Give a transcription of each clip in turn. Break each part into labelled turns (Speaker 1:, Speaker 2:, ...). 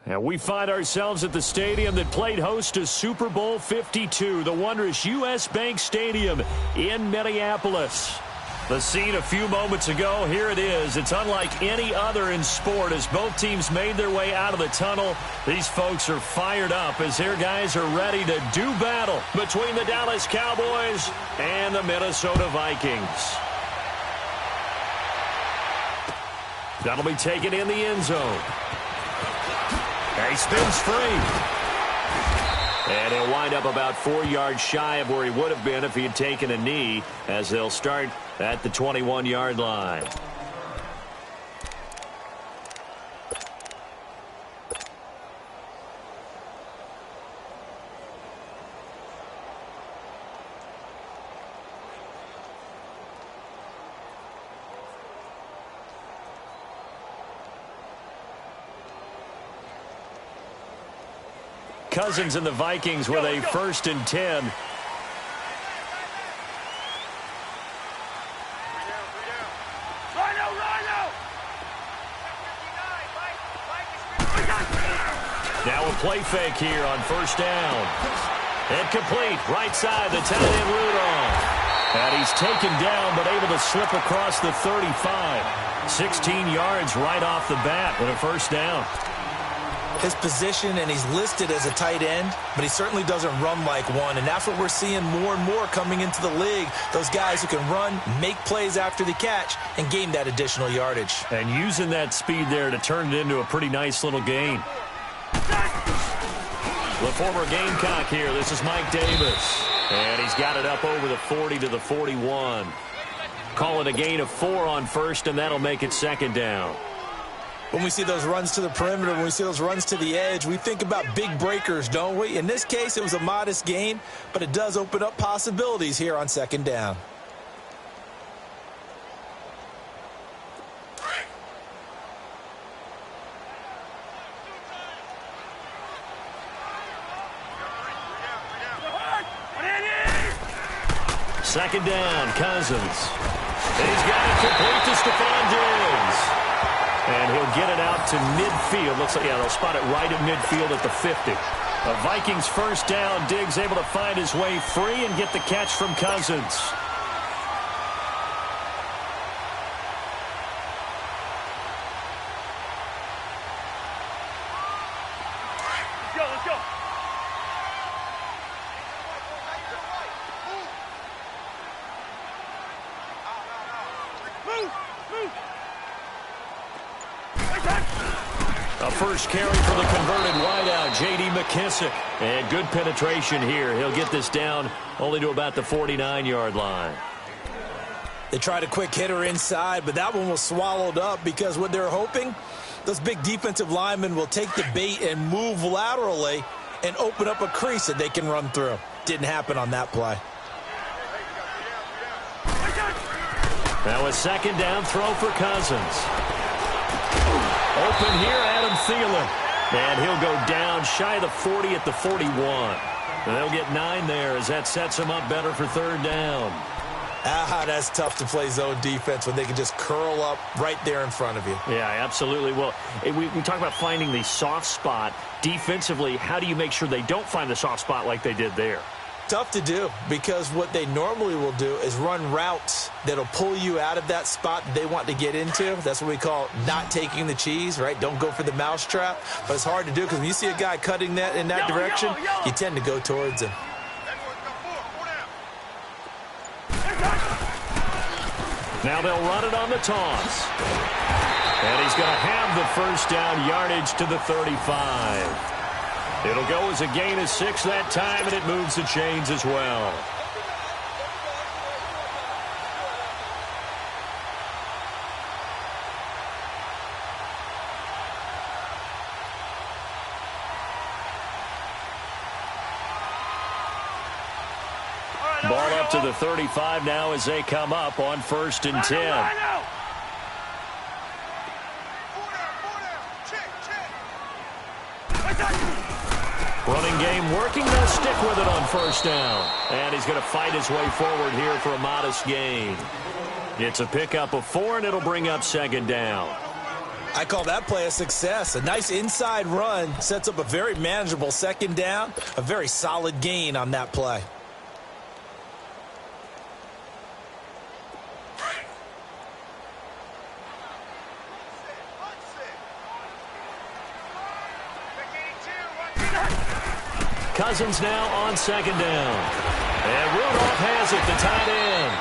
Speaker 1: And we find ourselves at the stadium that played host to Super Bowl 52, the wondrous U.S. Bank Stadium in Minneapolis. The scene a few moments ago, here it is. It's unlike any other in sport as both teams made their way out of the tunnel. These folks are fired up as their guys are ready to do battle between the Dallas Cowboys and the Minnesota Vikings. That'll be taken in the end zone. He spins free. And he'll wind up about 4 yards shy of where he would have been if he had taken a knee, as they'll start at the 21-yard line. Cousins and the Vikings with a 1st and 10. Now a play fake here on 1st down. Incomplete. Right side, the tight end Rudolph. And he's taken down but able to slip across the 35. 16 yards right off the bat with a 1st down.
Speaker 2: His position, and he's listed as a tight end, but he certainly doesn't run like one, and that's what we're seeing more and more coming into the league. Those guys who can run, make plays after the catch, and gain that additional yardage.
Speaker 1: And using that speed there to turn it into a pretty nice little gain. The former Gamecock here, this is Mike Davis. And he's got it up over the 40 to the 41. Call it a gain of 4 on 1st, and that'll make it 2nd down.
Speaker 2: When we see those runs to the perimeter, when we see those runs to the edge, we think about big breakers, don't we? In this case, it was a modest gain, but it does open up possibilities here on 2nd down.
Speaker 1: Second down, Cousins. He's got it complete to Stephon Diggs. And he'll get it out to midfield. Looks like, yeah, they'll spot it right at midfield at the 50. The Vikings 1st down. Diggs able to find his way free and get the catch from Cousins.
Speaker 3: Let's go. Move.
Speaker 1: A first carry for the converted wideout, J.D. McKissick. And good penetration here. He'll get this down only to about the 49-yard line.
Speaker 2: They tried a quick hitter inside, but that one was swallowed up because what they're hoping, those big defensive linemen will take the bait and move laterally and open up a crease that they can run through. Didn't happen on that play.
Speaker 1: Now a 2nd down throw for Cousins. Open here, Adam Thielen. And he'll go down shy of the 40 at the 41. And they'll get 9 there as that sets him up better for 3rd down.
Speaker 2: That's tough to play zone defense when they can just curl up right there in front of you.
Speaker 1: Yeah, absolutely. Well, we talk about finding the soft spot. Defensively, how do you make sure they don't find the soft spot like they did there?
Speaker 2: Tough to do because what they normally will do is run routes that'll pull you out of that spot they want to get into. That's what we call not taking the cheese, right? Don't go for the mousetrap. But it's hard to do because when you see a guy cutting that in that direction, you tend to go towards him.
Speaker 1: Now they'll run it on the toss. And he's going to have the 1st down yardage to the 35. It'll go as a gain of 6 that time, and it moves the chains as well. Ball up to the 35 now as they come up on 1st and 10. Running game working. They'll stick with it on 1st down. And he's going to fight his way forward here for a modest gain. It's a pickup of 4, and it'll bring up 2nd down.
Speaker 2: I call that play a success. A nice inside run sets up a very manageable second down, a very solid gain on that play.
Speaker 1: Cousins now on second down. And Rudolph has it, the tight end.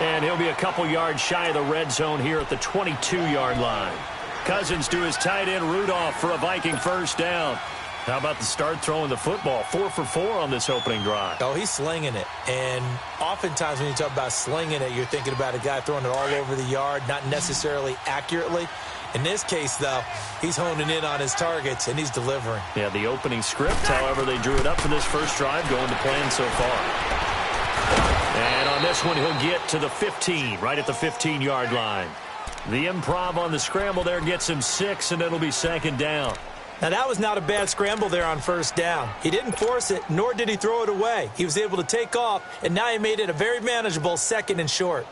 Speaker 1: And he'll be a couple yards shy of the red zone here at the 22-yard line. Cousins to his tight end, Rudolph, for a Viking first down. How about the start throwing the football? 4 for 4 on this opening drive.
Speaker 2: Oh, he's slinging it. And oftentimes when you talk about slinging it, you're thinking about a guy throwing it all over the yard, not necessarily accurately. In this case, though, he's honing in on his targets, and he's delivering.
Speaker 1: Yeah, the opening script, however, they drew it up for this first drive, going to plan so far. And on this one, he'll get to the 15, right at the 15-yard line. The improv on the scramble there gets him 6, and it'll be second down.
Speaker 2: Now, that was not a bad scramble there on first down. He didn't force it, nor did he throw it away. He was able to take off, and now he made it a very manageable second and short.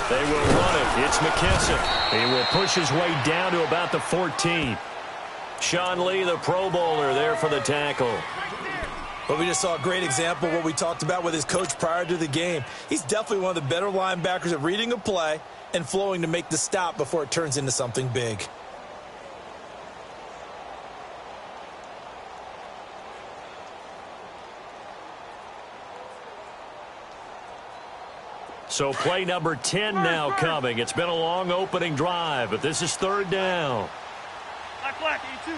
Speaker 1: They will run it. It's McKissick. He will push his way down to about the 14. Sean Lee, the Pro Bowler, there for the tackle.
Speaker 2: But we just saw a great example of what we talked about with his coach prior to the game. He's definitely one of the better linebackers at reading a play and flowing to make the stop before it turns into something big.
Speaker 1: So play number 10 now coming. It's been a long opening drive, but this is third down.
Speaker 3: Black, E2.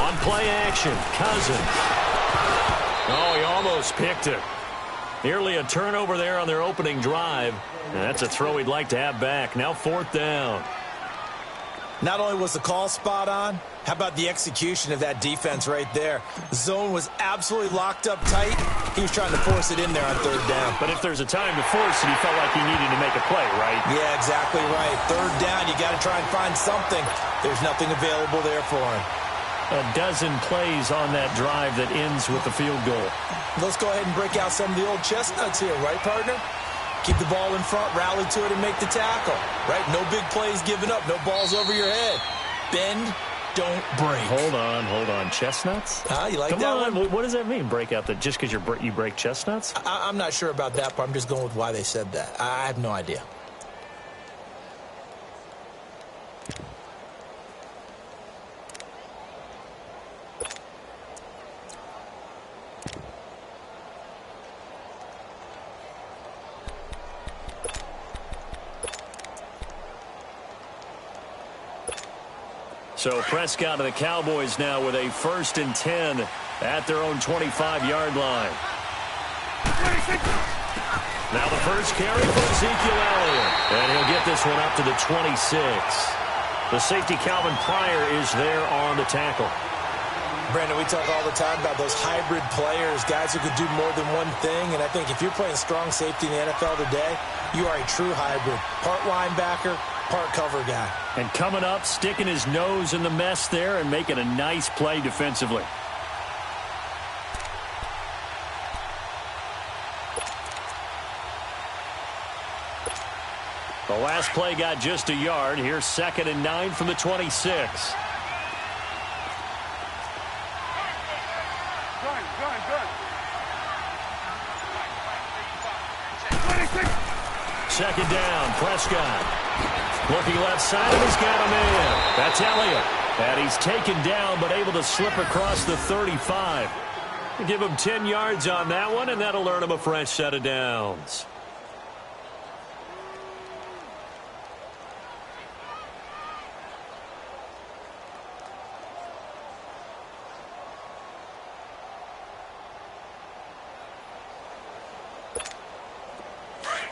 Speaker 1: On play action, Cousins. Oh, he almost picked it. Nearly a turnover there on their opening drive. And that's a throw he'd like to have back. Now fourth down.
Speaker 2: Not only was the call spot on, how about the execution of that defense right there? The zone was absolutely locked up tight. He was trying to force it in there on third down.
Speaker 1: But if there's a time to force it, he felt like he needed to make a play, right?
Speaker 2: Yeah, exactly right. Third down, you got to try and find something. There's nothing available there for him.
Speaker 1: A dozen plays on that drive that ends with the field goal.
Speaker 2: Let's go ahead and break out some of the old chestnuts here, right, partner? Keep the ball in front, rally to it, and make the tackle, right? No big plays given up, no balls over your head. Bend, don't break.
Speaker 1: Hold on. Chestnuts?
Speaker 2: You like
Speaker 1: Come
Speaker 2: that
Speaker 1: on.
Speaker 2: one?
Speaker 1: What does that mean, break out? Just because you break chestnuts?
Speaker 2: I'm not sure about that, but I'm just going with why they said that. I have no idea.
Speaker 1: So Prescott and the Cowboys now with a 1st and 10 at their own 25-yard line. Now the first carry for Ezekiel Elliott. And he'll get this one up to the 26. The safety Calvin Pryor is there on the tackle.
Speaker 2: Brandon, we talk all the time about those hybrid players, guys who could do more than one thing. And I think if you're playing strong safety in the NFL today, you are a true hybrid. Part linebacker, part cover guy.
Speaker 1: And coming up, sticking his nose in the mess there and making a nice play defensively. The last play got just a yard. Here's 2nd and 9 from the 26. Second down, Prescott. Looking left side, and he's got him in. That's Elliott. And he's taken down, but able to slip across the 35. Give him 10 yards on that one, and that'll earn him a fresh set of downs.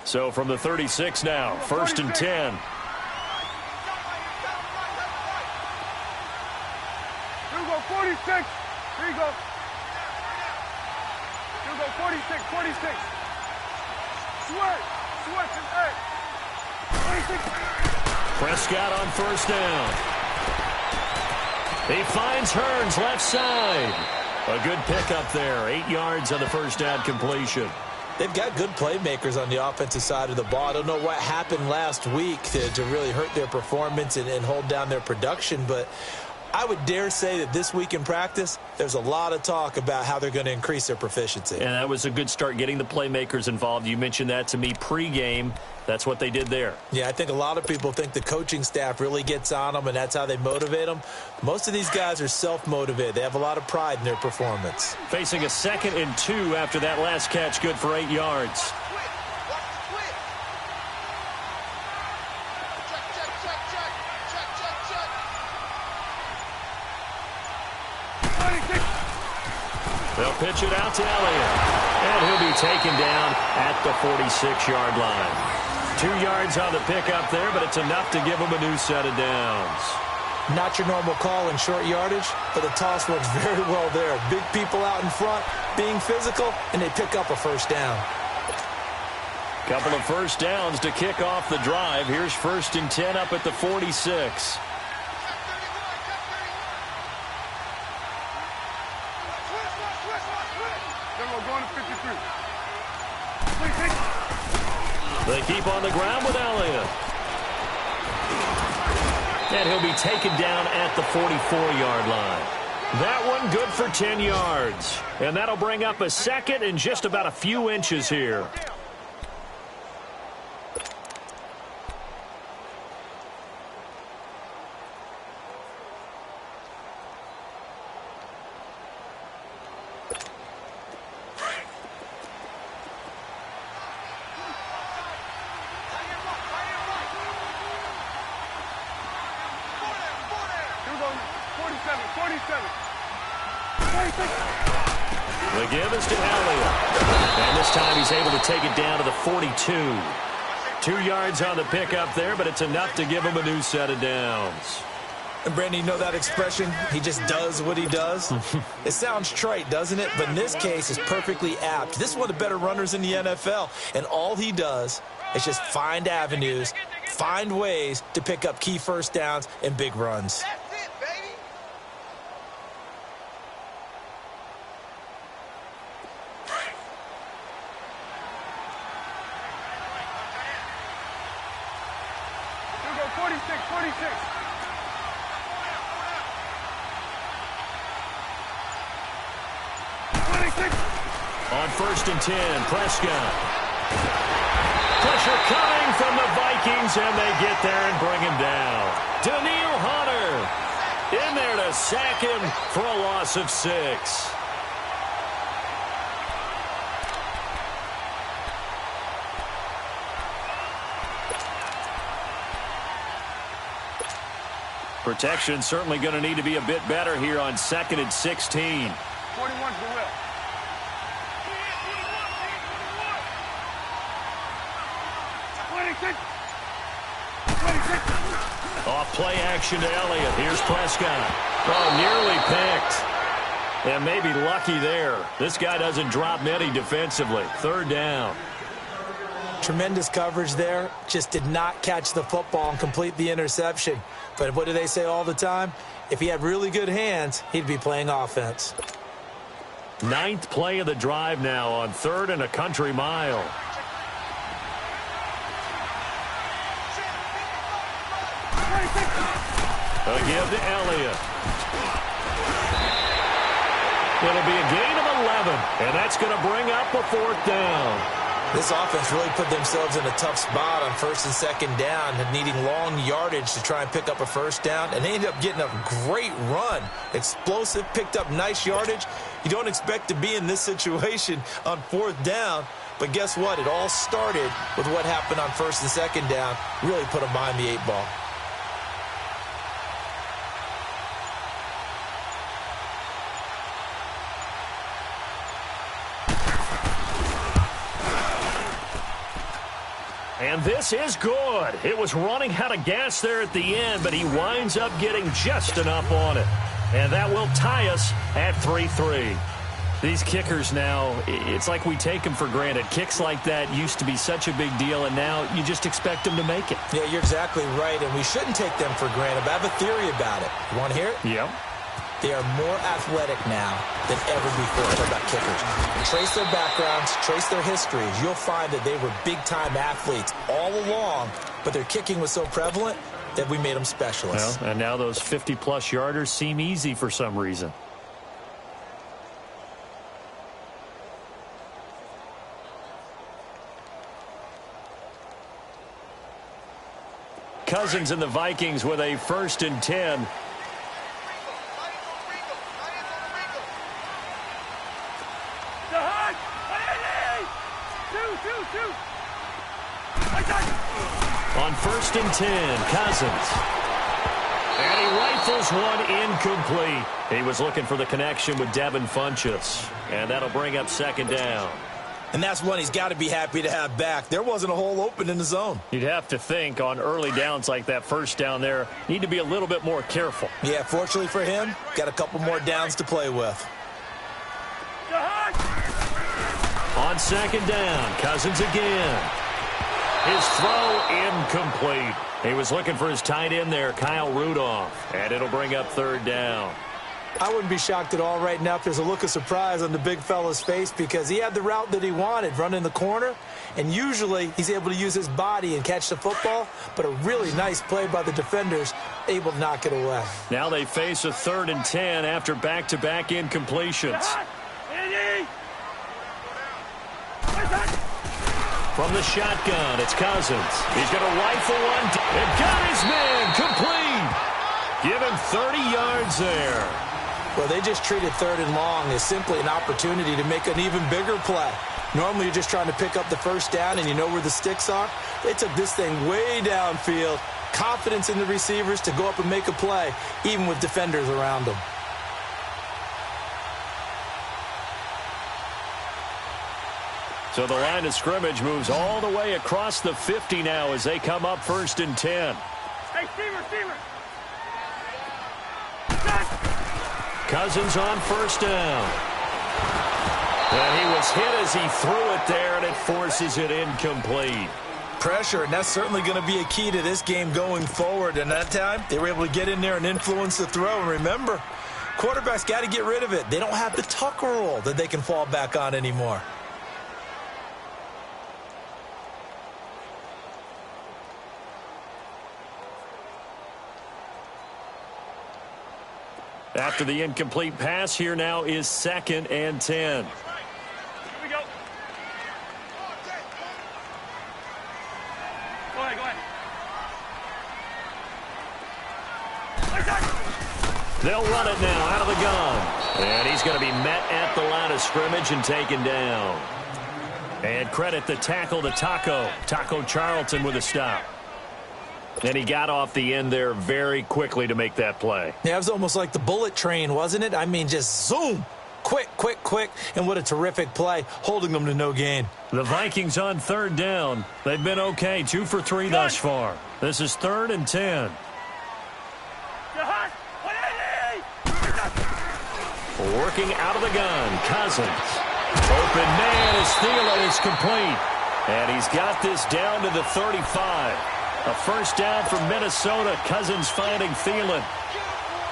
Speaker 1: So from the 36 now, 1st and 10.
Speaker 3: Here we go, 46. Here you go. Here we go, 46, 46. 46. Sweat. Sweat. 26.
Speaker 1: Prescott on first down. He finds Hearns left side. A good pickup there. 8 yards on the first down completion.
Speaker 2: They've got good playmakers on the offensive side of the ball. I don't know what happened last week to really hurt their performance and hold down their production, but I would dare say that this week in practice, there's a lot of talk about how they're going to increase their proficiency.
Speaker 1: And that was a good start, getting the playmakers involved. You mentioned that to me pregame. That's what they did there.
Speaker 2: Yeah, I think a lot of people think the coaching staff really gets on them, and that's how they motivate them. Most of these guys are self-motivated. They have a lot of pride in their performance.
Speaker 1: Facing a 2nd and 2 after that last catch, good for 8 yards. They'll pitch it out to Elliott. And he'll be taken down at the 46-yard line. 2 yards on the pickup there, but it's enough to give him a new set of downs.
Speaker 2: Not your normal call in short yardage, but the toss works very well there. Big people out in front, being physical, and they pick up a first down.
Speaker 1: Couple of first downs to kick off the drive. Here's 1st and 10 up at the 46. They keep on the ground with Elliott. And he'll be taken down at the 44-yard line. That one good for 10 yards. And that'll bring up a 2nd and just about a few inches here. The give is to Elliott. And this time he's able to take it down to the 42. 2 yards on the pickup there, but it's enough to give him a new set of downs.
Speaker 2: And Brandon, you know that expression? He just does what he does. It sounds trite, doesn't it? But in this case, it's perfectly apt. This is one of the better runners in the NFL. And all he does is just find avenues, find ways to pick up key first downs and big runs.
Speaker 1: On 1st and 10, Prescott. Pressure coming from the Vikings, and they get there and bring him down. Daniil Hunter in there to sack him for a loss of 6. Protection certainly going to need to be a bit better here on 2nd and 16.
Speaker 3: 41's the will.
Speaker 1: Off play action to Elliott. Here's Prescott. Oh, nearly picked. And maybe lucky there. This guy doesn't drop many defensively. 3rd down.
Speaker 2: Tremendous coverage there. Just did not catch the football and complete the interception. But what do they say all the time? If he had really good hands, he'd be playing offense.
Speaker 1: 9th play of the drive now on 3rd and a country mile. A give to Elliott. It'll be a gain of 11, and that's going to bring up a 4th down.
Speaker 2: This offense really put themselves in a tough spot on 1st and 2nd down, needing long yardage to try and pick up a first down, and they ended up getting a great run. Explosive, picked up nice yardage. You don't expect to be in this situation on 4th down, but guess what? It all started with what happened on 1st and 2nd down. Really put them behind the 8 ball.
Speaker 1: And this is good. It was running out of gas there at the end, but he winds up getting just enough on it. And that will tie us at 3-3. These kickers now, it's like we take them for granted. Kicks like that used to be such a big deal, and now you just expect them to make it.
Speaker 2: Yeah, you're exactly right, and we shouldn't take them for granted. But I have a theory about it. You want to hear it?
Speaker 1: Yep.
Speaker 2: They are more athletic now than ever before. Talk about kickers. Trace their backgrounds, trace their histories. You'll find that they were big-time athletes all along, but their kicking was so prevalent that we made them specialists.
Speaker 1: Well, and now those 50-plus yarders seem easy for some reason. Cousins and the Vikings with a 1st and 10. On 1st and 10, Cousins. And he rifles one incomplete. He was looking for the connection with Devin Funchess. And that'll bring up 2nd down.
Speaker 2: And that's one he's got to be happy to have back. There wasn't a hole open in the zone.
Speaker 1: You'd have to think on early downs like that 1st down there, need to be a little bit more careful.
Speaker 2: Yeah, fortunately for him, got a couple more downs to play with.
Speaker 1: On 2nd down, Cousins again. His throw incomplete. He was looking for his tight end there, Kyle Rudolph. And it'll bring up 3rd down.
Speaker 2: I wouldn't be shocked at all right now if there's a look of surprise on the big fella's face because he had the route that he wanted, running the corner. And usually he's able to use his body and catch the football, but a really nice play by the defenders, able to knock it away.
Speaker 1: Now they face a 3rd and 10 after back-to-back incompletions. From the shotgun, it's Cousins. He's going to rifle one and got his man complete. Give him 30 yards there.
Speaker 2: Well, they just treated 3rd and long as simply an opportunity to make an even bigger play. Normally, you're just trying to pick up the 1st down and you know where the sticks are. They took this thing way downfield. Confidence in the receivers to go up and make a play, even with defenders around them.
Speaker 1: So the line of scrimmage moves all the way across the 50 now as they come up 1st and 10.
Speaker 3: Hey, Steamer.
Speaker 1: Cousins on 1st down. And he was hit as he threw it there, and it forces it incomplete.
Speaker 2: Pressure, and that's certainly going to be a key to this game going forward. And that time, they were able to get in there and influence the throw. And remember, quarterbacks got to get rid of it. They don't have the Tucker rule that they can fall back on anymore.
Speaker 1: After the incomplete pass, here now is 2nd and 10.
Speaker 3: Here we go. Go ahead.
Speaker 1: They'll run it now out of the gun. And he's going to be met at the line of scrimmage and taken down. And credit the tackle to Taco Charlton with a stop. And he got off the end there very quickly to make that play.
Speaker 2: Yeah, it was almost like the bullet train, wasn't it? I mean, just zoom. Quick. And what a terrific play, holding them to no gain.
Speaker 1: The Vikings on 3rd down. They've been okay, 2 for 3 thus far. This is 3rd and 10. Working out of the gun, Cousins. Open man is Thielen is complete. And he's got this down to the 35. A 1st down from Minnesota. Cousins finding Thielen.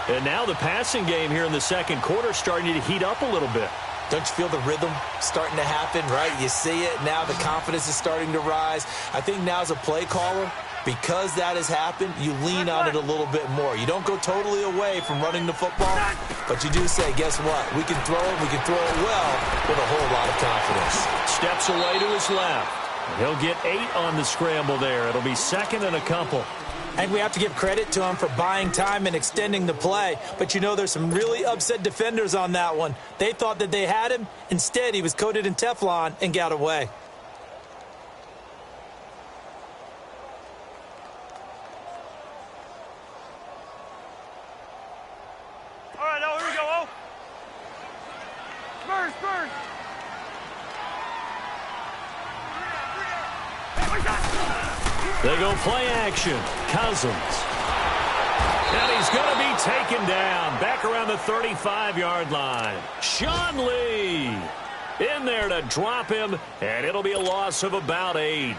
Speaker 1: And now the passing game here in the 2nd quarter starting to heat up a little bit.
Speaker 2: Don't you feel the rhythm starting to happen, right? You see it. Now the confidence is starting to rise. I think now as a play caller, because that has happened, you lean on it a little bit more. You don't go totally away from running the football, but you do say, guess what? We can throw it. We can throw it well with a whole lot of confidence.
Speaker 1: Steps away to his left. He'll get 8 on the scramble there. It'll be 2nd and a couple.
Speaker 2: And we have to give credit to him for buying time and extending the play. But you know there's some really upset defenders on that one. They thought that they had him. Instead, he was coated in Teflon and got away.
Speaker 3: All right, now here we go. Spurs.
Speaker 1: They go play action. Cousins. And he's going to be taken down back around the 35-yard line. Sean Lee in there to drop him, and it'll be a loss of about 8.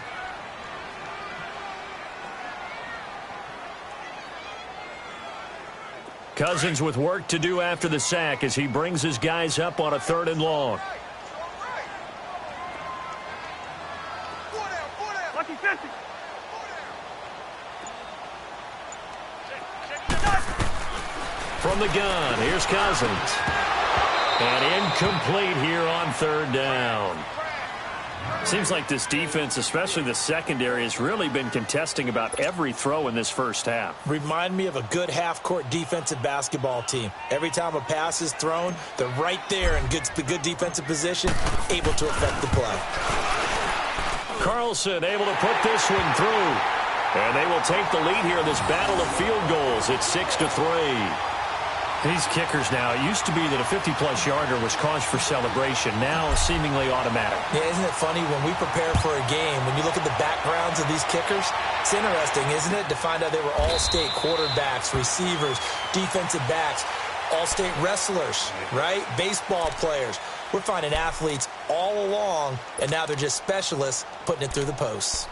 Speaker 1: Cousins with work to do after the sack as he brings his guys up on a 3rd and long.
Speaker 3: Lucky 50.
Speaker 1: From the gun, here's Cousins. And incomplete here on 3rd down. Seems like this defense, especially the secondary, has really been contesting about every throw in this first half.
Speaker 2: Remind me of a good half-court defensive basketball team. Every time a pass is thrown, they're right there in good defensive position, able to affect the play.
Speaker 1: Carlson able to put this one through. And they will take the lead here in this battle of field goals. It's 6-3. These kickers now, it used to be that a 50-plus yarder was cause for celebration. Now seemingly automatic.
Speaker 2: Yeah, isn't it funny when we prepare for a game, when you look at the backgrounds of these kickers, it's interesting, isn't it, to find out they were all-state quarterbacks, receivers, defensive backs, all-state wrestlers, right? Baseball players. We're finding athletes all along, and now they're just specialists putting it through the posts.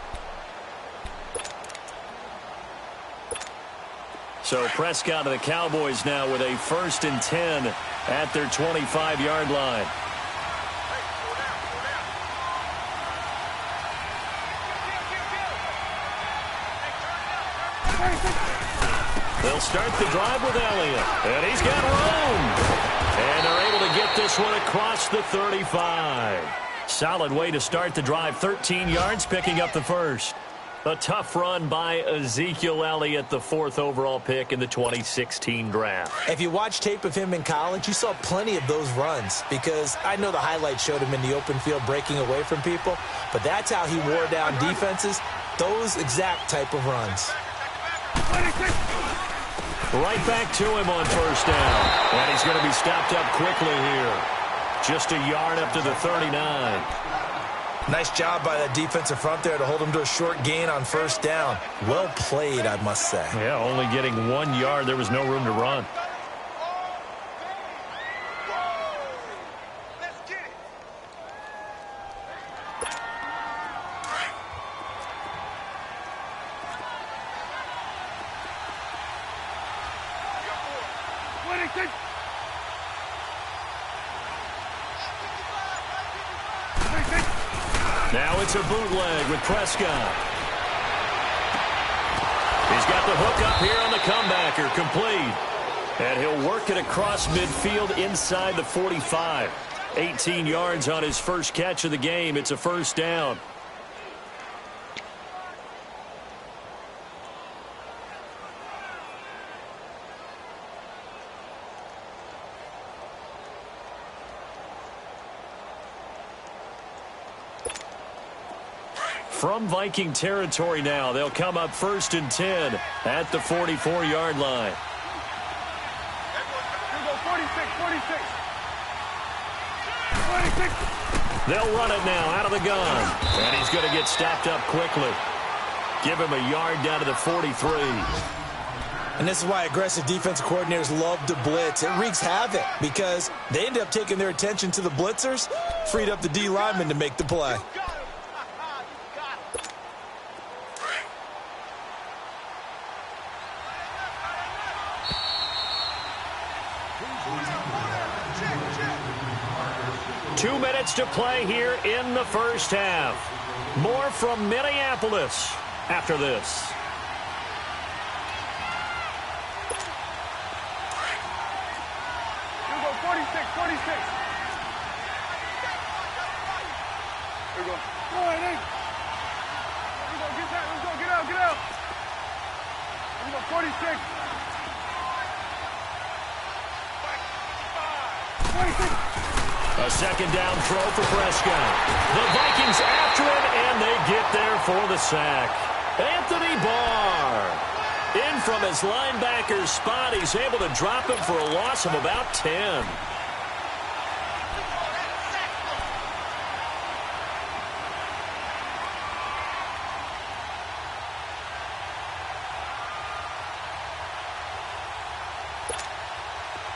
Speaker 1: So Prescott of the Cowboys now with a 1st and 10 at their 25-yard line. They'll start the drive with Elliott. And he's got room. And they're able to get this one across the 35. Solid way to start the drive. 13 yards, picking up the first. A tough run by Ezekiel Elliott, the 4th overall pick in the 2016 draft.
Speaker 2: If you watch tape of him in college, you saw plenty of those runs because I know the highlights showed him in the open field breaking away from people, but that's how he wore down defenses, those exact type of runs.
Speaker 1: Right back to him on 1st down. And he's going to be stopped up quickly here. Just a yard up to the 39.
Speaker 2: Nice job by that defensive front there to hold him to a short gain on 1st down. Well played, I must say.
Speaker 1: Yeah, only getting 1 yard. There was no room to run.
Speaker 3: Let's get it.
Speaker 1: Now it's a bootleg with Prescott. He's got the hook up here on the comebacker, complete. And he'll work it across midfield inside the 45. 18 yards on his first catch of the game. It's a 1st down. From Viking territory now, they'll come up 1st and 10 at the 44-yard line.
Speaker 3: Here we go, 46.
Speaker 1: They'll run it now out of the gun. And he's going to get stopped up quickly. Give him a yard down to the 43.
Speaker 2: And this is why aggressive defensive coordinators love to blitz. It wreaks havoc because they end up taking their attention to the blitzers, freed up the D lineman to make the play.
Speaker 1: 2 minutes to play here in the first half. More from Minneapolis after this.
Speaker 3: Here we go, 46. Here we go. Go ahead, Nate. Here we go, get that. Let's go, get out. Here we go, 46. 46.
Speaker 1: A 2nd down throw for Prescott. The Vikings after him, and they get there for the sack. Anthony Barr. In from his linebacker spot, he's able to drop him for a loss of about 10.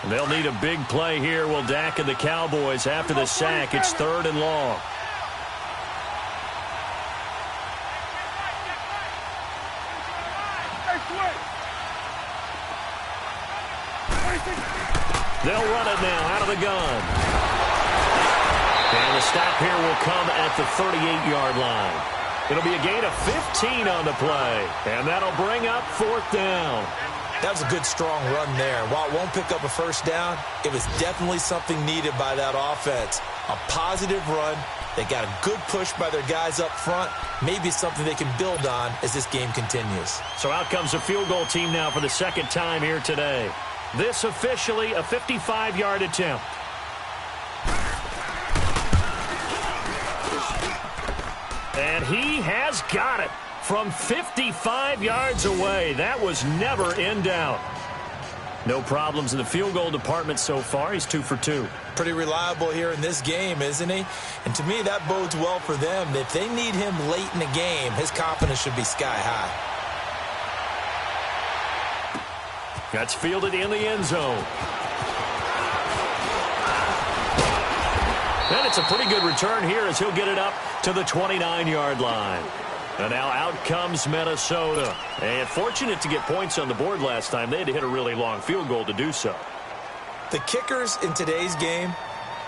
Speaker 1: They'll need a big play here. Will Dak and the Cowboys after the sack. It's 3rd and long. They'll run it now out of the gun. And the stop here will come at the 38-yard line. It'll be a gain of 15 on the play. And that'll bring up 4th down.
Speaker 2: That was a good, strong run there. While it won't pick up a first down, it was definitely something needed by that offense. A positive run. They got a good push by their guys up front. Maybe something they can build on as this game continues.
Speaker 1: So out comes a field goal team now for the second time here today. This officially a 55-yard attempt. And he has got it from 55 yards away. That was never in doubt. No problems in the field goal department so far. He's 2 for 2.
Speaker 2: Pretty reliable here in this game, isn't he? And to me, that bodes well for them. If they need him late in the game, his confidence should be sky high.
Speaker 1: That's fielded in the end zone. And it's a pretty good return here as he'll get it up to the 29-yard line. And now out comes Minnesota. And fortunate to get points on the board last time. They had to hit a really long field goal to do so.
Speaker 2: The kickers in today's game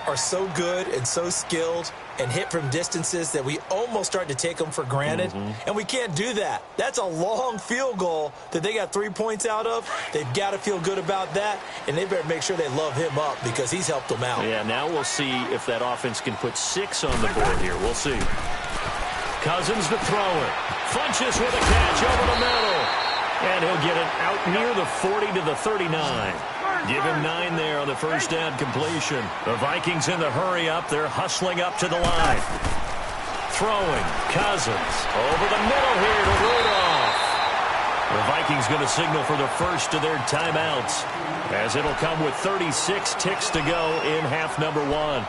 Speaker 2: are so good and so skilled and hit from distances that we almost start to take them for granted. And we can't do that. That's a long field goal that they got 3 points out of. They've got to feel good about that, and they better make sure they love him up because he's helped them out.
Speaker 1: Yeah, now we'll see if that offense can put 6 on the board here. We'll see. Cousins to throw it. Funches with a catch over the middle. And he'll get it out near the 40 to the 39. Give him 9 there on the first down completion. The Vikings in the hurry up. They're hustling up to the line. Throwing. Cousins over the middle here to Rudolph. The Vikings going to signal for the first of their timeouts as it'll come with 36 ticks to go in half number 1.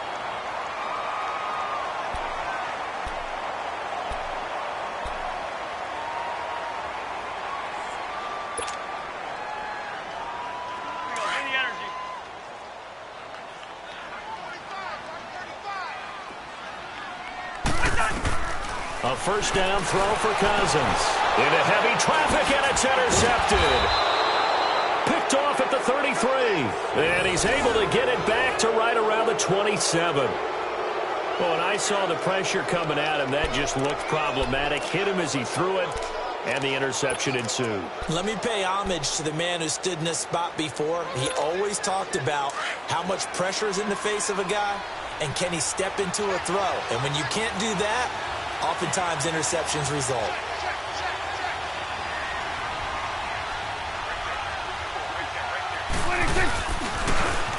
Speaker 1: A first down throw for Cousins. Into heavy traffic, and it's intercepted. Picked off at the 33. And he's able to get it back to right around the 27. Well, when I saw the pressure coming at him, that just looked problematic. Hit him as he threw it, and the interception ensued.
Speaker 2: Let me pay homage to the man who stood in this spot before. He always talked about how much pressure is in the face of a guy, and can he step into a throw. And when you can't do that, oftentimes interceptions result.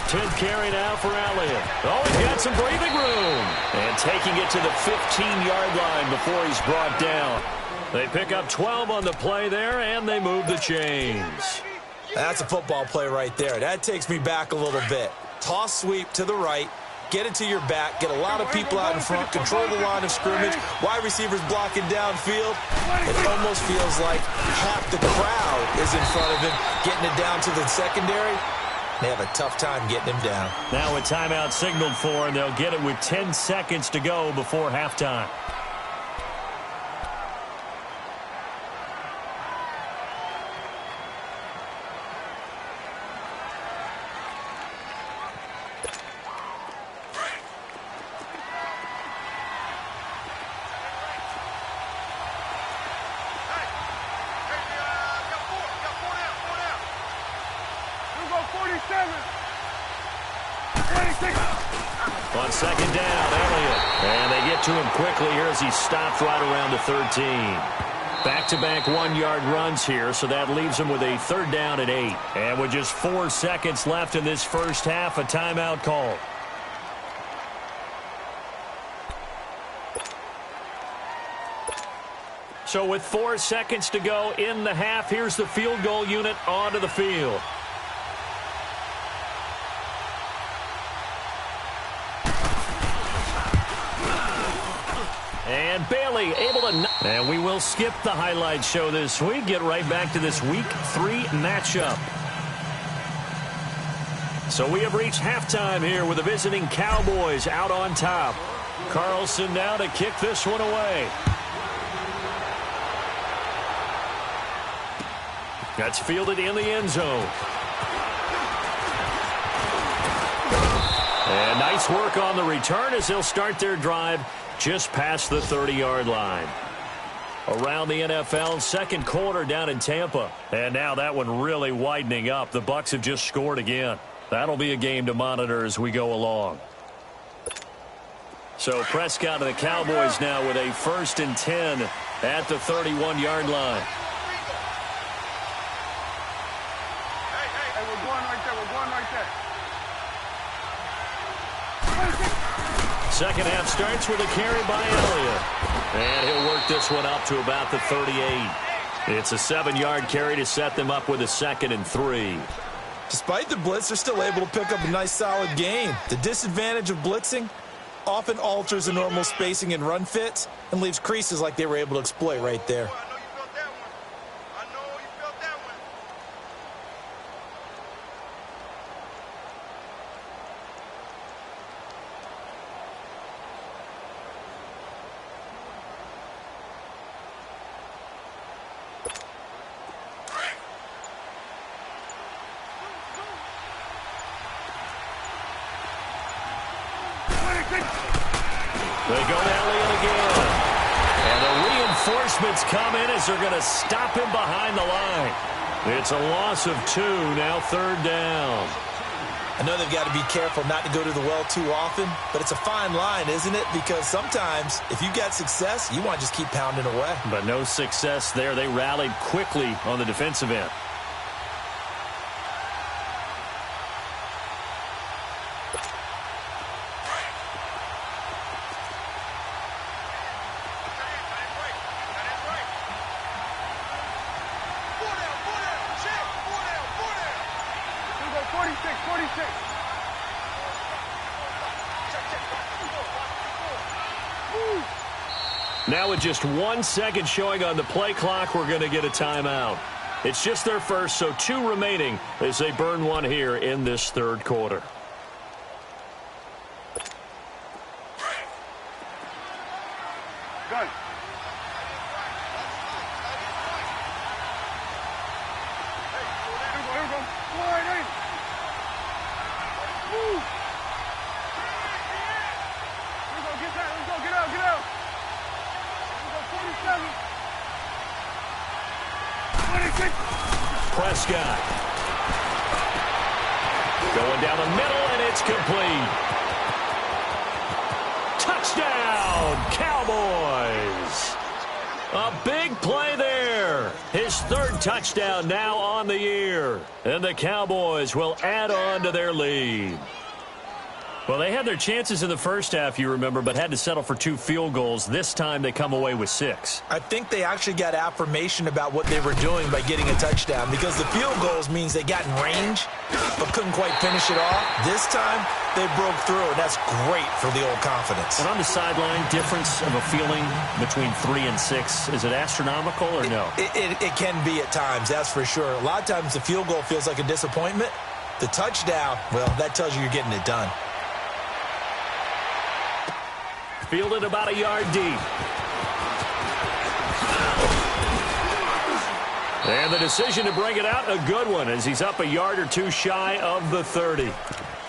Speaker 1: Tenth carry now for Elliott. Oh, he's got some breathing room. And taking it to the 15-yard line before he's brought down. They pick up 12 on the play there, and they move the chains.
Speaker 2: That's a football play right there. That takes me back a little bit. Toss sweep to the right. Get it to your back. Get a lot of people out in front. Control the line of scrimmage. Wide receivers blocking downfield. It almost feels like half the crowd is in front of him, getting it down to the secondary. They have a tough time getting him down.
Speaker 1: Now a timeout signaled for, and they'll get it with 10 seconds to go before halftime. On second down, Elliott. And they get to him quickly here as he stopped right around the 13. Back-to-back one-yard runs here, so that leaves him with a third down and 8. And with just 4 seconds left in this first half, a timeout call. So with 4 seconds to go in the half, here's the field goal unit onto the field. And Bailey able to... And we will skip the highlight show this week. Get right back to this Week 3 matchup. So we have reached halftime here with the visiting Cowboys out on top. Carlson now to kick this one away. That's fielded in the end zone. And nice work on the return as they'll start their drive just past the 30-yard line. Around the NFL, second quarter down in Tampa. And now that one really widening up. The Bucs have just scored again. That'll be a game to monitor as we go along. So Prescott and the Cowboys now with a 1st and 10 at the 31-yard line.
Speaker 3: Hey, we're going right there. We're going right there.
Speaker 1: Second half starts with a carry by Elliott. And he'll work this one up to about the 38. It's a 7-yard carry to set them up with a 2nd and 3.
Speaker 2: Despite the blitz, they're still able to pick up a nice, solid gain. The disadvantage of blitzing often alters the normal spacing and run fits and leaves creases like they were able to exploit right there.
Speaker 1: They go to Elliott again. And the reinforcements come in as they're going to stop him behind the line. It's a loss of 2, now 3rd down.
Speaker 2: I know they've got to be careful not to go to the well too often, but it's a fine line, isn't it? Because sometimes if you got success, you want to just keep pounding away.
Speaker 1: But no success there. They rallied quickly on the defensive end. Now with just 1 second showing on the play clock, we're going to get a timeout. It's just their first, so 2 remaining as they burn one here in this 3rd quarter.
Speaker 3: Good. Here we go. Slide in. Woo. Here we go. Get that. Let's go. Get out. Get out. 47. 26.
Speaker 1: Prescott. Going down the middle, and it's complete. Touchdown, Cowboys. A big play there. His 3rd touchdown now on the year. And the Cowboys will add on to their lead. Well, they had their chances in the first half, you remember, but had to settle for 2 field goals. This time they come away with 6.
Speaker 2: I think they actually got affirmation about what they were doing by getting a touchdown, because the field goals means they got in range but couldn't quite finish it off. This time they broke through, and that's great for the old confidence.
Speaker 1: And on the sideline, difference of a feeling between 3 and 6, is it astronomical or no?
Speaker 2: It can be at times, that's for sure. A lot of times the field goal feels like a disappointment. The touchdown, well, that tells you you're getting it done.
Speaker 1: Fielded about a yard deep. And the decision to bring it out, a good one, as he's up a yard or 2 shy of the 30.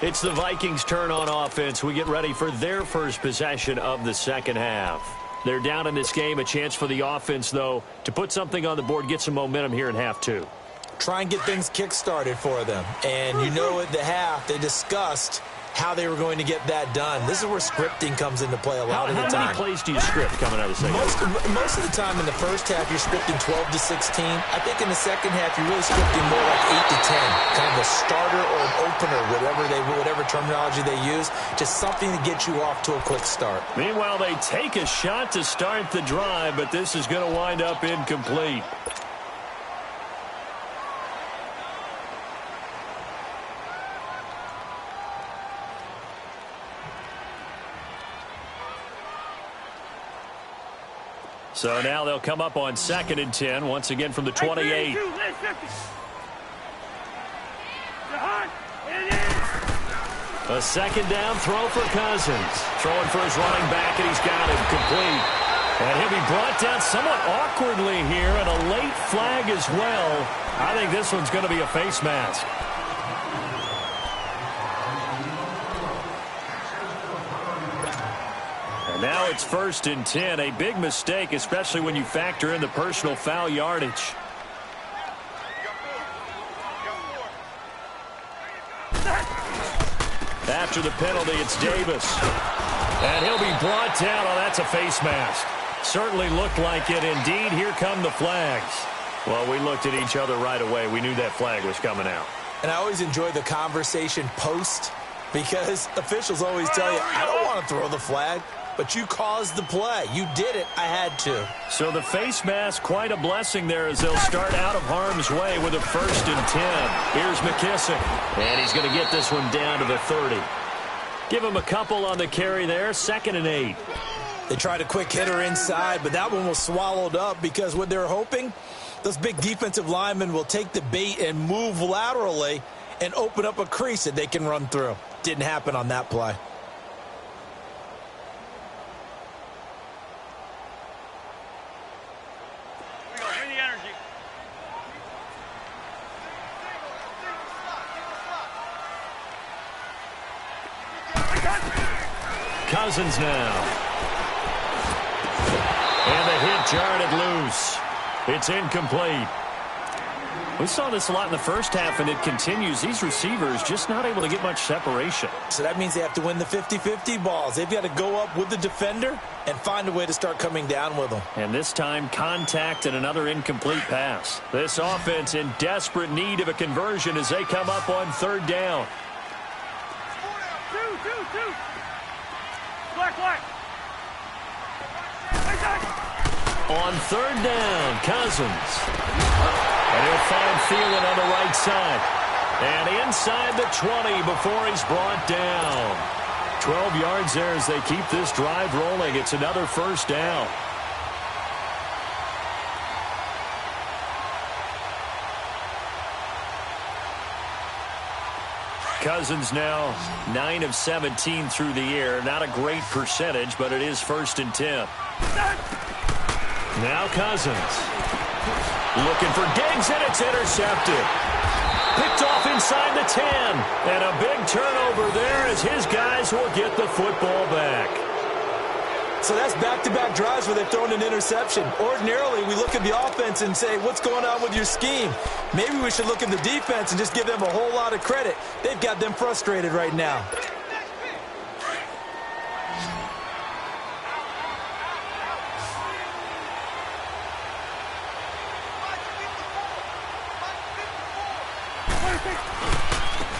Speaker 1: It's the Vikings' turn on offense. We get ready for their first possession of the second half. They're down in this game. A chance for the offense, though, to put something on the board, get some momentum here in half 2.
Speaker 2: Try and get things kick-started for them. And you know at the half, they discussed how they were going to get that done. This is where scripting comes into play a lot of the time.
Speaker 1: How many plays do you script coming out of the second half?
Speaker 2: Most of the time in the first half, you're scripting 12 to 16. I think in the second half, you're really scripting more like 8 to 10. Kind of a starter or an opener, whatever terminology they use. Just something to get you off to a quick start.
Speaker 1: Meanwhile, they take a shot to start the drive, but this is going to wind up incomplete. So now they'll come up on 2nd and 10, once again from the 28. A second down throw for Cousins. Throwing for his running back, and he's got him complete. And he'll be brought down somewhat awkwardly here, and a late flag as well. I think this one's going to be a face mask. And now it's 1st and 10. A big mistake, especially when you factor in the personal foul yardage. After the penalty, it's Davis. And he'll be brought down. Oh, that's a face mask. Certainly looked like it. Indeed, here come the flags. Well, we looked at each other right away. We knew that flag was coming out.
Speaker 2: And I always enjoy the conversation post because officials always tell you, I don't want to throw the flag, but you caused the play. You did it. I had to.
Speaker 1: So the face mask, quite a blessing there as they'll start out of harm's way with a 1st and 10. Here's McKissick. And he's going to get this one down to the 30. Give him a couple on the carry there. 2nd and 8.
Speaker 2: They tried a quick hitter inside, but that one was swallowed up because what they're hoping, those big defensive linemen will take the bait and move laterally and open up a crease that they can run through. Didn't happen on that play.
Speaker 1: Cousins now. And the hit jarred it loose. It's incomplete. We saw this a lot in the first half, and it continues. These receivers just not able to get much separation.
Speaker 2: So that means they have to win the 50-50 balls. They've got to go up with the defender and find a way to start coming down with them.
Speaker 1: And this time, contact and another incomplete pass. This offense in desperate need of a conversion as they come up on 3rd down.
Speaker 3: Two. Black.
Speaker 1: On 3rd down, Cousins. And he'll find Thielen on the right side. And inside the 20 before he's brought down. 12 yards there as they keep this drive rolling. It's another 1st down. Cousins now 9 of 17 through the air. Not a great percentage, but it is 1st and 10. Now Cousins. Looking for Diggs, and it's intercepted. Picked off inside the 10. And a big turnover there as his guys will get the football back.
Speaker 2: So that's back-to-back drives where they've thrown an interception. Ordinarily, we look at the offense and say, what's going on with your scheme? Maybe we should look at the defense and just give them a whole lot of credit. They've got them frustrated right now.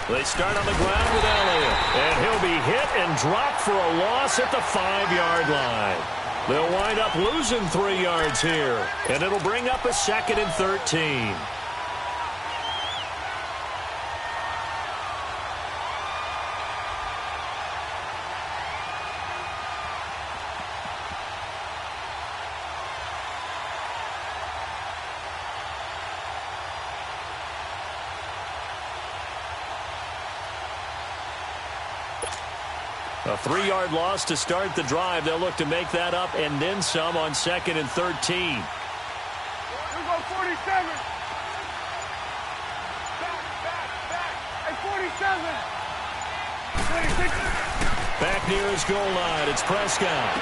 Speaker 1: They start on the ground with Elliott, and he'll be hit and dropped for a loss at the 5-yard line. They'll wind up losing 3 yards here, and it'll bring up a 2nd and 13. A 3-yard loss to start the drive. They'll look to make that up and then some on 2nd and 13.
Speaker 3: Here we go, 47. Back. Hey, 47. 26.
Speaker 1: Back near his goal line, it's Prescott.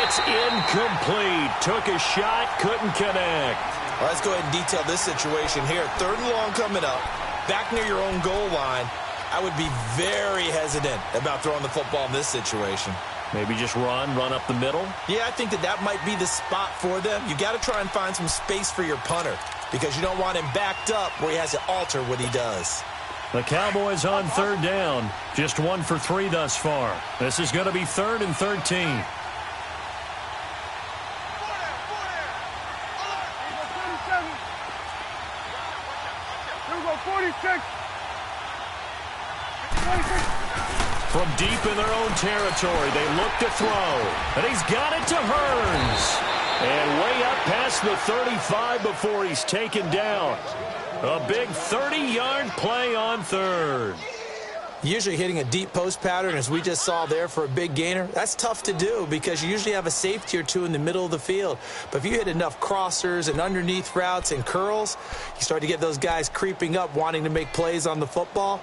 Speaker 1: It's incomplete. Took a shot, couldn't connect.
Speaker 2: Well, let's go ahead and detail this situation here. 3rd and long coming up. Back near your own goal line. I would be very hesitant about throwing the football in this situation.
Speaker 1: Maybe just run up the middle?
Speaker 2: Yeah, I think that might be the spot for them. You got to try and find some space for your punter because you don't want him backed up where he has to alter what he does.
Speaker 1: The Cowboys on 3rd down. Just 1 for 3 thus far. This is going to be 3rd and 13.
Speaker 3: Here we go, 46.
Speaker 1: From deep in their own territory, they look to throw. And he's got it to Hearns. And way up past the 35 before he's taken down. A big 30-yard play on 3rd.
Speaker 2: Usually hitting a deep post pattern, as we just saw there for a big gainer, that's tough to do because you usually have a safety or two in the middle of the field. But if you hit enough crossers and underneath routes and curls, you start to get those guys creeping up, wanting to make plays on the football.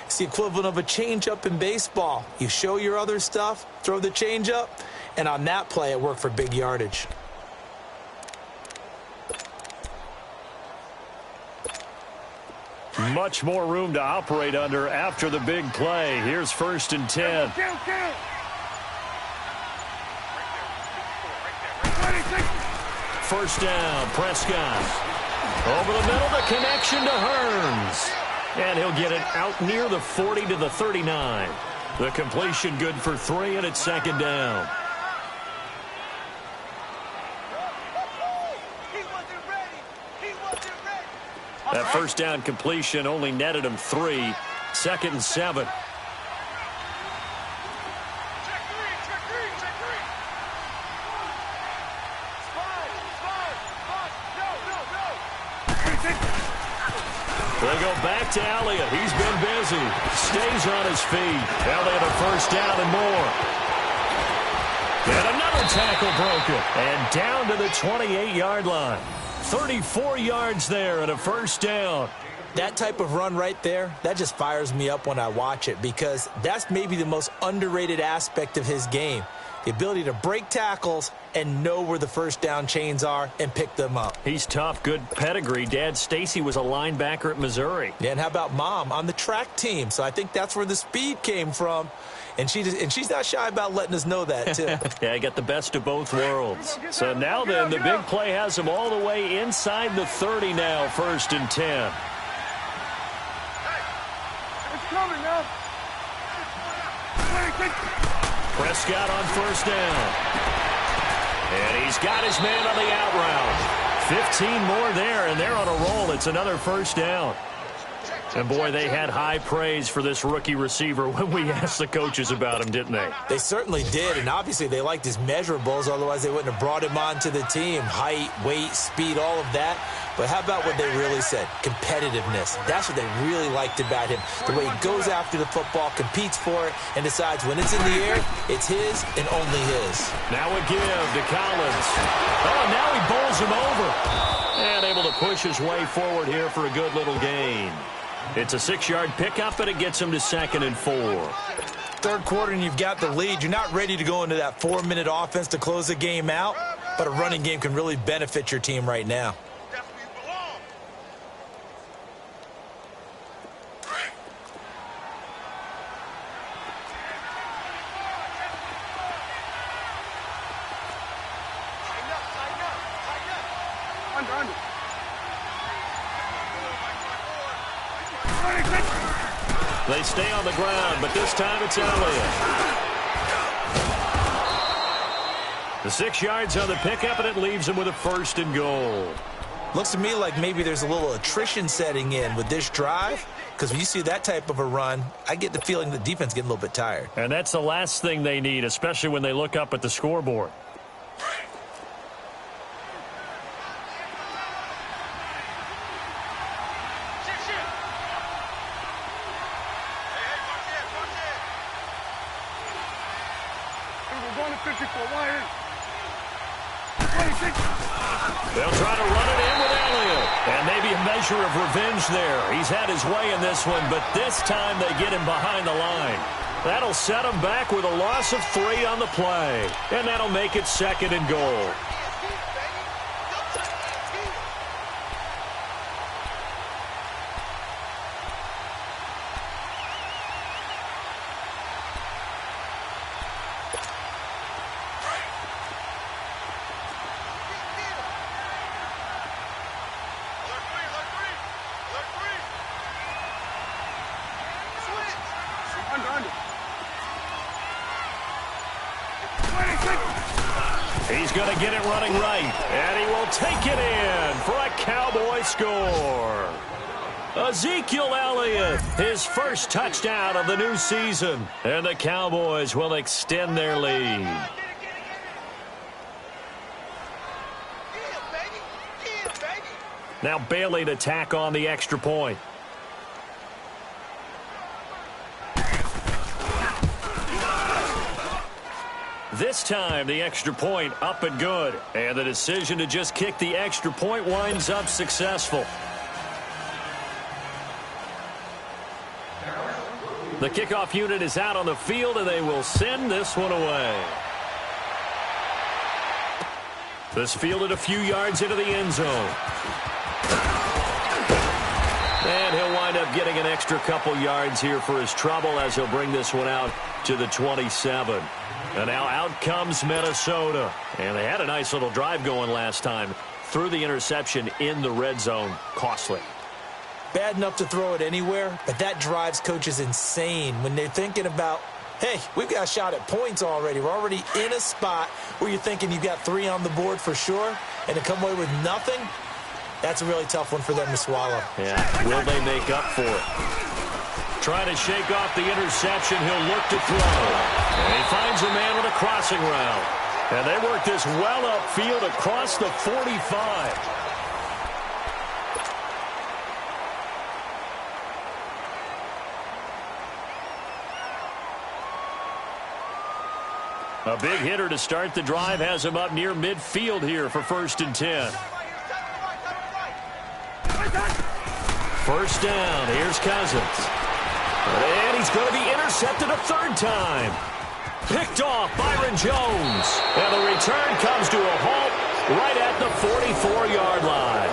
Speaker 2: It's the equivalent of a changeup in baseball. You show your other stuff, throw the changeup, and on that play, it worked for big yardage.
Speaker 1: Much more room to operate under after the big play. Here's 1st and 10. First down, Prescott. Over the middle, the connection to Hearns. And he'll get it out near the 40 to the 39. The completion good for 3, and it's 2nd down. That first down completion only netted him 3. 2nd and 7. They go back to Elliott. He's been busy. Stays on his feet. Elliott a first down and more. And another tackle broken. And down to the 28-yard line. 34 yards there and a first down.
Speaker 2: That type of run right there, that just fires me up when I watch it because that's maybe the most underrated aspect of his game. The ability to break tackles and know where the first down chains are and pick them up.
Speaker 1: He's tough, good pedigree. Dad Stacy was a linebacker at Missouri.
Speaker 2: Yeah, and how about Mom on the track team? So I think that's where the speed came from. And she's not shy about letting us know that, too.
Speaker 1: Yeah, I got the best of both worlds. So now then, the big play has him all the way inside the 30 now, 1st and 10.
Speaker 3: It's coming now.
Speaker 1: Prescott on first down. And he's got his man on the out route. 15 more there, and they're on a roll. It's another first down. And, boy, they had high praise for this rookie receiver when we asked the coaches about him, didn't they?
Speaker 2: They certainly did, and obviously they liked his measurables. Otherwise, they wouldn't have brought him onto the team. Height, weight, speed, all of that. But how about what they really said? Competitiveness. That's what they really liked about him. The way he goes after the football, competes for it, and decides when it's in the air, it's his and only his.
Speaker 1: Now a give to Collins. Oh, and now he bowls him over. And able to push his way forward here for a good little gain. It's a 6-yard pickup, and it gets him to 2nd and 4.
Speaker 2: Third quarter, and you've got the lead. You're not ready to go into that 4-minute offense to close the game out, but a running game can really benefit your team right now.
Speaker 3: Under.
Speaker 1: They stay on the ground, but this time it's Elliott. The 6 yards on the pickup, and it leaves him with a 1st and goal.
Speaker 2: Looks to me like maybe there's a little attrition setting in with this drive, because when you see that type of a run, I get the feeling the defense getting a little bit tired.
Speaker 1: And that's the last thing they need, especially when they look up at the scoreboard. They'll try to run it in with Elliott. And maybe a measure of revenge there. He's had his way in this one, but this time they get him behind the line. That'll set him back with a loss of 3 on the play. And that'll make it 2nd and goal. He's going to get it running right, and he will take it in for a Cowboy score. Ezekiel Elliott, his first touchdown of the new season, and the Cowboys will extend their lead. Now Bailey to tack on the extra point. This time, the extra point up and good. And the decision to just kick the extra point winds up successful. The kickoff unit is out on the field, and they will send this one away. This fielded a few yards into the end zone. And he'll wind up getting an extra couple yards here for his trouble as he'll bring this one out to the 27. And now out comes Minnesota. And they had a nice little drive going last time. Threw the interception in the red zone. Costly.
Speaker 2: Bad enough to throw it anywhere, but that drives coaches insane when they're thinking about, hey, we've got a shot at points already. We're already in a spot where you're thinking you've got 3 on the board for sure, and to come away with nothing, that's a really tough one for them to swallow.
Speaker 1: Yeah, will they make up for it? Trying to shake off the interception, he'll look to throw. And he finds a man with a crossing route. And they work this well upfield across the 45. A big hitter to start the drive has him up near midfield here for 1st and 10. First down. Here's Cousins. And he's going to be intercepted a 3rd time. Picked off Byron Jones. And the return comes to a halt right at the 44-yard line.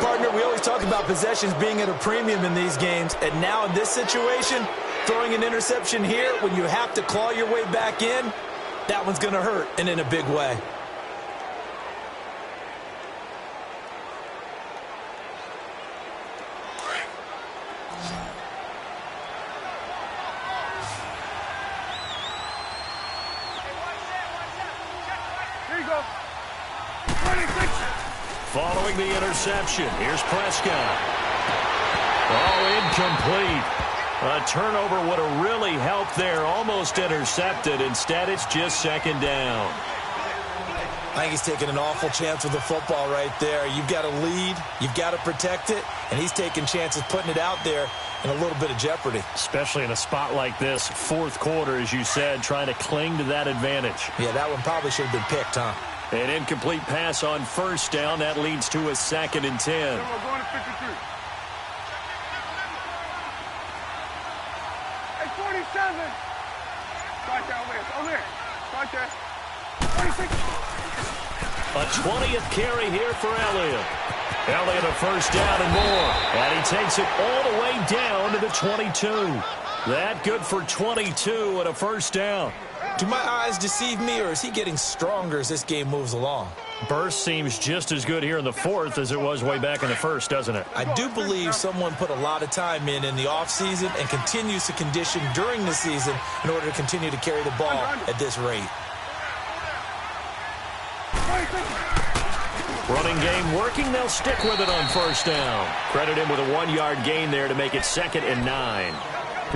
Speaker 2: Partner, we always talk about possessions being at a premium in these games. And now in this situation, throwing an interception here when you have to claw your way back in, that one's going to hurt, and in a big way.
Speaker 3: Here you go. 26.
Speaker 1: Following the interception, here's Prescott. Oh, incomplete. A turnover would have really helped there. Almost intercepted. Instead, it's just 2nd down.
Speaker 2: I think he's taking an awful chance with the football right there. You've got to lead. You've got to protect it. And he's taking chances putting it out there in a little bit of jeopardy.
Speaker 1: Especially in a spot like this, 4th quarter, as you said, trying to cling to that advantage.
Speaker 2: Yeah, that one probably should have been picked, huh?
Speaker 1: An incomplete pass on 1st down. That leads to a 2nd and 10.
Speaker 3: We're going to 53. Hey, 47. Right there, over here. Right there. 26.
Speaker 1: A 20th carry here for Elliott. Elliott a 1st down and more. And he takes it all the way down to the 22. That good for 22 and a 1st down.
Speaker 2: Do my eyes deceive me, or is he getting stronger as this game moves along?
Speaker 1: Burst seems just as good here in the 4th as it was way back in the 1st, doesn't it?
Speaker 2: I do believe someone put a lot of time in the offseason and continues to condition during the season in order to continue to carry the ball at this rate.
Speaker 1: Running game working. They'll stick with it on 1st down. Credit him with a 1-yard gain there to make it 2nd and 9.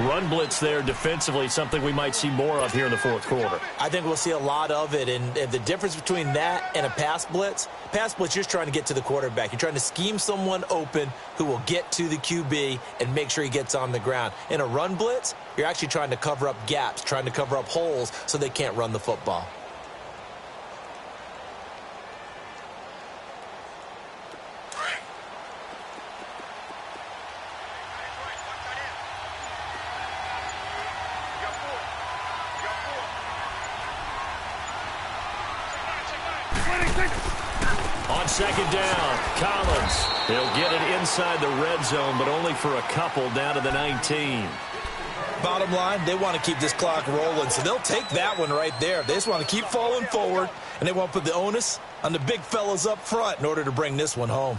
Speaker 1: Run blitz there defensively, something we might see more of here in the 4th quarter.
Speaker 2: I think we'll see a lot of it, and the difference between that and a pass blitz, you're just trying to get to the quarterback. You're trying to scheme someone open who will get to the QB and make sure he gets on the ground. In a run blitz, you're actually trying to cover up gaps, trying to cover up holes so they can't run the football.
Speaker 1: On 2nd down, Collins. He'll get it inside the red zone, but only for a couple down to the 19.
Speaker 2: Bottom line, they want to keep this clock rolling, so they'll take that one right there. They just want to keep falling forward, and they want to put the onus on the big fellas up front in order to bring this one home.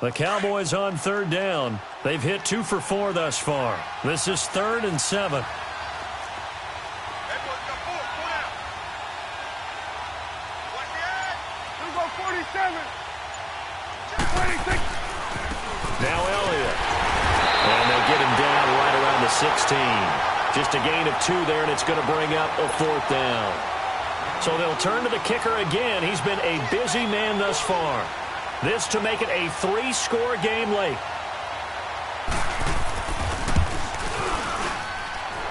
Speaker 1: The Cowboys on 3rd down. They've hit 2 for 4 thus far. This is 3rd and 7. Now Elliott. And they get him down right around the 16. Just a gain of 2 there, and it's going to bring up a 4th down. So they'll turn to the kicker again. He's been a busy man thus far. This to make it a 3-score game late.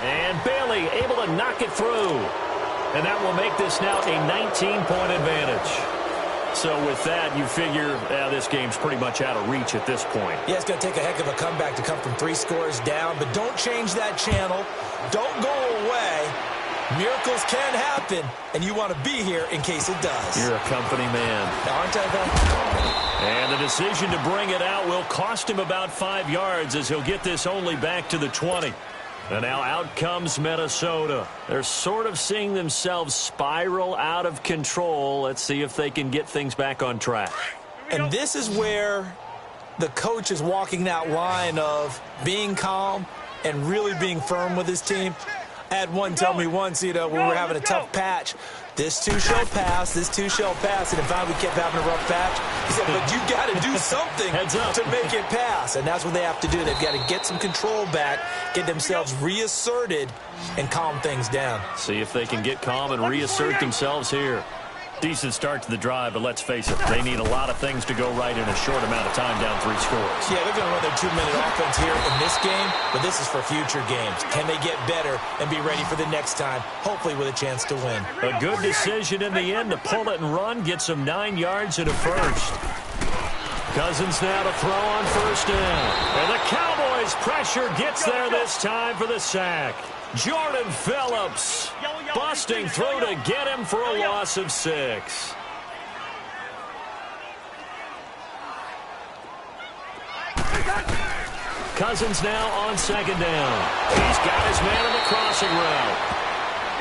Speaker 1: And Bailey able to knock it through. And that will make this now a 19-point advantage. So with that, you figure this game's pretty much out of reach at this point.
Speaker 2: Yeah, it's going to take a heck of a comeback to come from 3 scores down, but don't change that channel. Don't go away. Miracles can happen, and you want to be here in case it does.
Speaker 1: You're a company man.
Speaker 2: Aren't I, though?
Speaker 1: And the decision to bring it out will cost him about 5 yards as he'll get this only back to the 20. And now out comes Minnesota. They're sort of seeing themselves spiral out of control. Let's see if they can get things back on track.
Speaker 2: And this is where the coach is walking that line of being calm and really being firm with his team. I had one tell me once, when we were having a tough patch, this too shall pass, this too shall pass. And if we kept having a rough patch, he said, but you got to do something to make it pass. And that's what they have to do. They've got to get some control back, get themselves reasserted, and calm things down.
Speaker 1: See if they can get calm and reassert themselves here. Decent start to the drive, but let's face it, they need a lot of things to go right in a short amount of time down 3 scores.
Speaker 2: Yeah, they're going to run their 2-minute offense here in this game, but this is for future games. Can they get better and be ready for the next time, hopefully with a chance to win?
Speaker 1: A good decision in the end to pull it and run, get some 9 yards and a first. Cousins now to throw on first down. And the Cowboys pressure gets there this time for the sack. Jordan Phillips busting through to get him for a loss of 6. Cousins now on second down. He's got his man on the crossing route.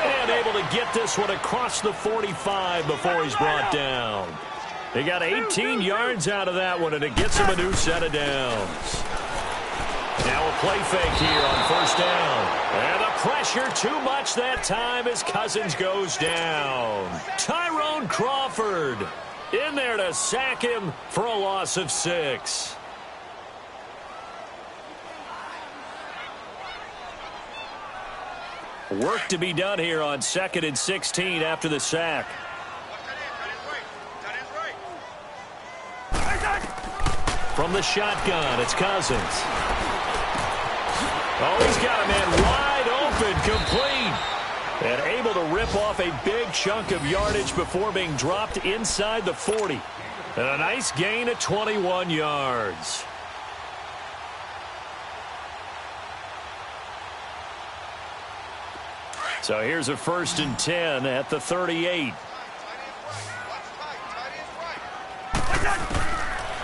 Speaker 1: And able to get this one across the 45 before he's brought down. He got 18 yards out of that one, and it gets him a new set of downs. Now a play fake here on first down. And the pressure too much that time as Cousins goes down. Tyrone Crawford in there to sack him for a loss of 6. Work to be done here on 2nd and 16 after the sack. From the shotgun, it's Cousins. Oh, he's got a man wide open, complete. And able to rip off a big chunk of yardage before being dropped inside the 40. And a nice gain of 21 yards. So here's a 1st and 10 at the 38.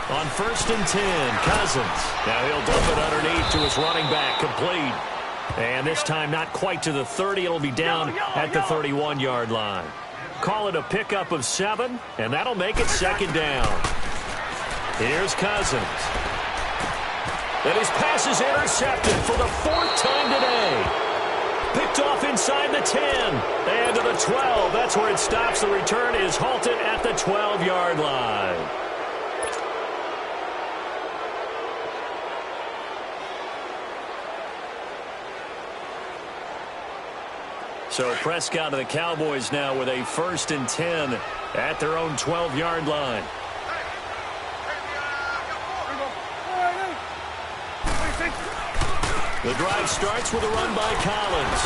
Speaker 1: On 1st and 10, Cousins. Now he'll dump it underneath to his running back, complete. And this time not quite to the 30. It'll be down at the 31-yard line. Call it a pickup of 7, and that'll make it 2nd down. Here's Cousins. And his pass is intercepted for the 4th time today. Picked off inside the 10. And to the 12. That's where it stops. The return is halted at the 12-yard line. So Prescott and the Cowboys now with a 1st and 10 at their own 12-yard line. The drive starts with a run by Collins.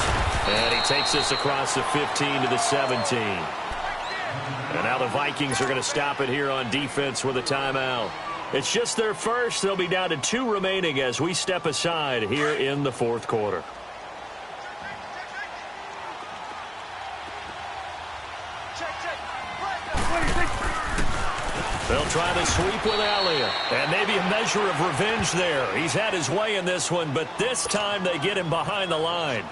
Speaker 1: And he takes this across the 15 to the 17. And now the Vikings are going to stop it here on defense with a timeout. It's just their first. They'll be down to 2 remaining as we step aside here in the 4th quarter. They'll try to sweep with Elliott. And maybe a measure of revenge there. He's had his way in this one, but this time they get him behind the line.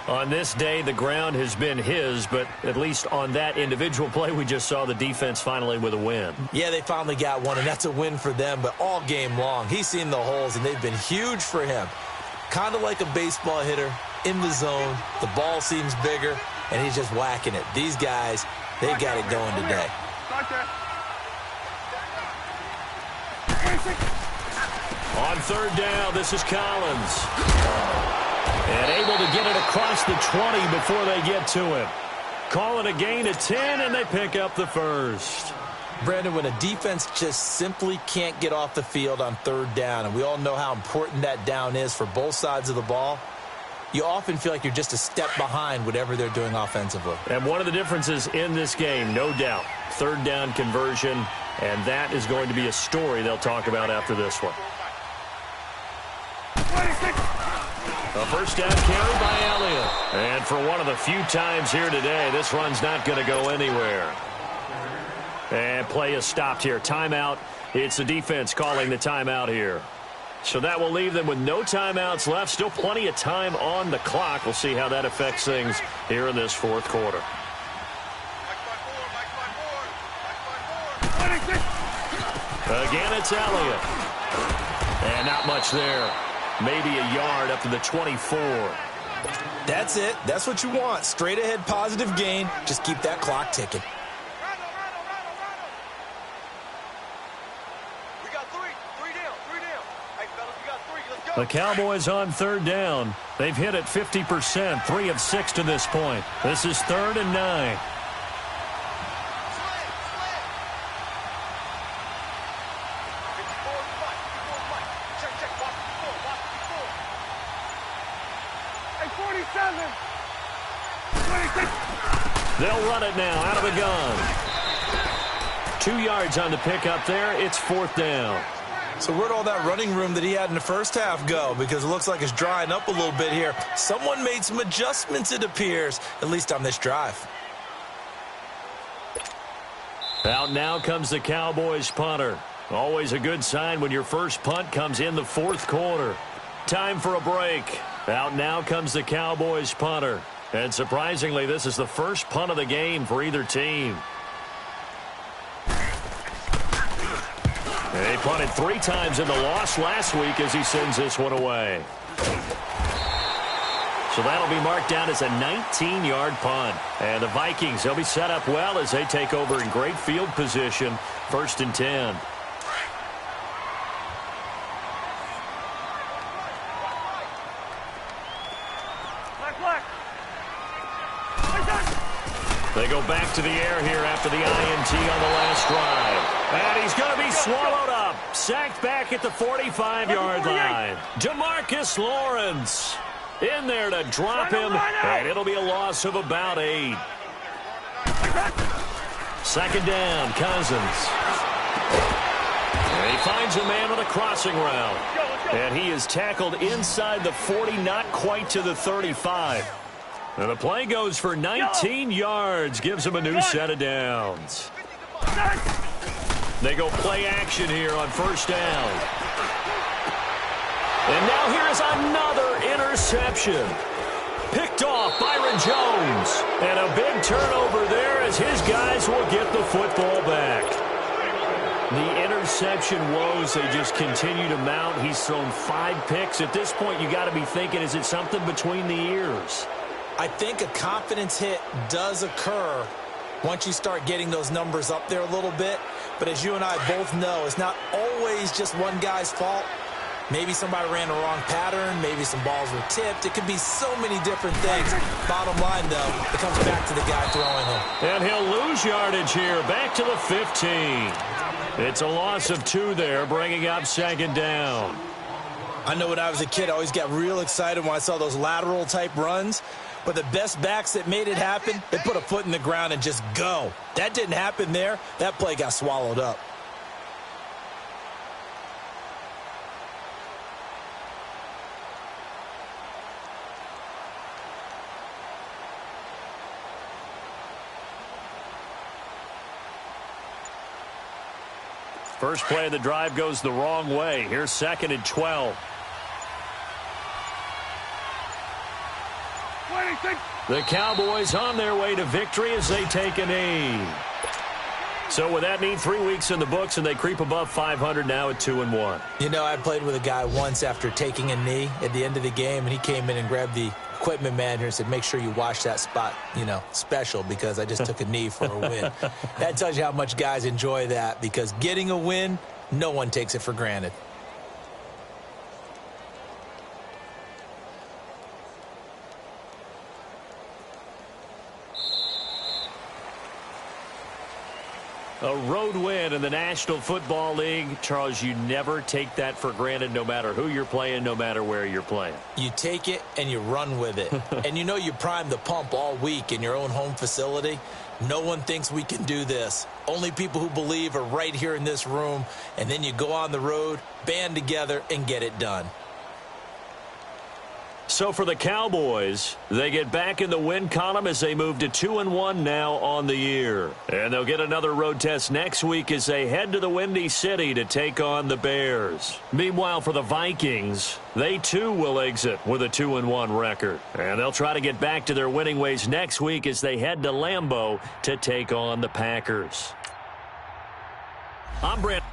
Speaker 1: On this day, the ground has been his, but at least on that individual play, we just saw the defense finally with a win. Yeah, they finally got one, and that's a win for them, but all game long, he's seen the holes, and they've been huge for him. Kind of like a baseball hitter in the zone. The ball seems bigger, and he's just whacking it. These guys, they got it going today. On 3rd down, this is Collins. And able to get it across the 20 before they get to him. Call it a gain of 10, and they pick up the first. Brandon, when a defense just simply can't get off the field on 3rd down, and we all know how important that down is for both sides of the ball,
Speaker 2: you often feel like you're just a step behind whatever they're doing offensively.
Speaker 1: And one of the differences in this game, no doubt, third down conversion, and that is going to be a story they'll talk about after this one. A first down carry by Elliott. And for one of the few times here today, this run's not going to go anywhere. And play is stopped here. Timeout. It's the defense calling the timeout here. So that will leave them with no timeouts left. Still plenty of time on the clock. We'll see how that affects things here in this fourth quarter. Again, it's Elliott. And not much there. Maybe a yard up to the 24.
Speaker 2: That's it. That's what you want. Straight ahead positive gain. Just keep that clock ticking.
Speaker 1: The Cowboys on third down. They've hit it 50%, 3 of 6 to this point. This is 3rd and 9. They'll run it now out of the gun. 2 yards on the pickup there. It's 4th down.
Speaker 2: So where'd all that running room that he had in the first half go? Because it looks like it's drying up a little bit here. Someone made some adjustments, it appears, at least on this drive.
Speaker 1: Out now comes the Cowboys punter. Always a good sign when your first punt comes in the 4th quarter. Time for a break. Out now comes the Cowboys punter. And surprisingly, this is the first punt of the game for either team. They punted 3 times in the loss last week as he sends this one away. So that'll be marked down as a 19-yard punt. And the Vikings, they'll be set up well as they take over in great field position. 1st and 10. They go back to the air here after the INT on the last drive. And he's going to be swallowed up. Sacked back at the 45-yard line. DeMarcus Lawrence in there to drop him. And it'll be a loss of about 8. 2nd down, Cousins. And he finds a man on a crossing route. And he is tackled inside the 40, not quite to the 35. And the play goes for 19 yards, gives him a new set of downs. They go play action here on 1st down. And now here is another interception. Picked off Byron Jones. And a big turnover there as his guys will get the football back. The interception woes, they just continue to mount. He's thrown 5 picks. At this point, you got to be thinking, is it something between the ears?
Speaker 2: I think a confidence hit does occur once you start getting those numbers up there a little bit. But as you and I both know, it's not always just one guy's fault. Maybe somebody ran the wrong pattern. Maybe some balls were tipped. It could be so many different things. Bottom line, though, it comes back to the guy throwing them.
Speaker 1: And he'll lose yardage here, back to the 15. It's a loss of 2 there, bringing up 2nd down.
Speaker 2: I know when I was a kid, I always got real excited when I saw those lateral-type runs. But the best backs that made it happen, they put a foot in the ground and just go. That didn't happen there. That play got swallowed up.
Speaker 1: First play of the drive goes the wrong way. Here's 2nd and 12. The Cowboys on their way to victory as they take a knee. So with that knee, 3 weeks in the books, and they creep above 500 now at 2-1.
Speaker 2: You know, I played with a guy once after taking a knee at the end of the game, and he came in and grabbed the equipment manager and said, make sure you wash that spot, you know, special, because I just took a knee for a win. That tells you how much guys enjoy that, because getting a win, no one takes it for granted.
Speaker 1: A road win in the National Football League. Charles, you never take that for granted no matter who you're playing, no matter where you're playing.
Speaker 2: You take it and you run with it. And you know you prime the pump all week in your own home facility. No one thinks we can do this. Only people who believe are right here in this room. And then you go on the road, band together, and get it done.
Speaker 1: So for the Cowboys, they get back in the win column as they move to 2-1 now on the year. And they'll get another road test next week as they head to the Windy City to take on the Bears. Meanwhile, for the Vikings, they too will exit with a 2-1 record. And they'll try to get back to their winning ways next week as they head to Lambeau to take on the Packers. I'm Brent.